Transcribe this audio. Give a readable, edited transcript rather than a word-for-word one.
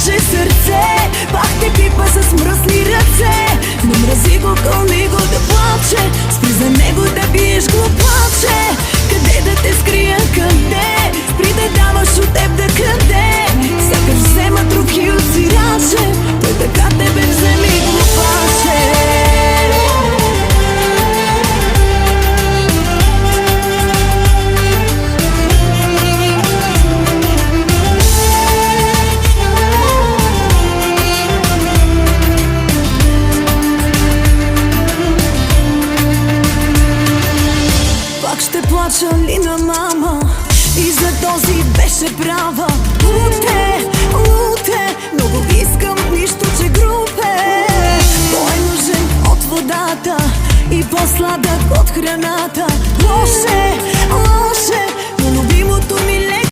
повече сърце. Пак те пипа с мръсни ръце. Не мрази го, кълни го да плаче. Спри за него да биеш глупаче. Къде да те скрия, къде? Спри да даваш от теб да къде. Сякаш взема друг и отсираче. Той така тебе вземи, глупаче. Ще плача ли на мама? И за този беше права. Уте, много искам, нищо че групе. Той е нужен от водата и по-сладък от храната. Лоше, но любимото ми леко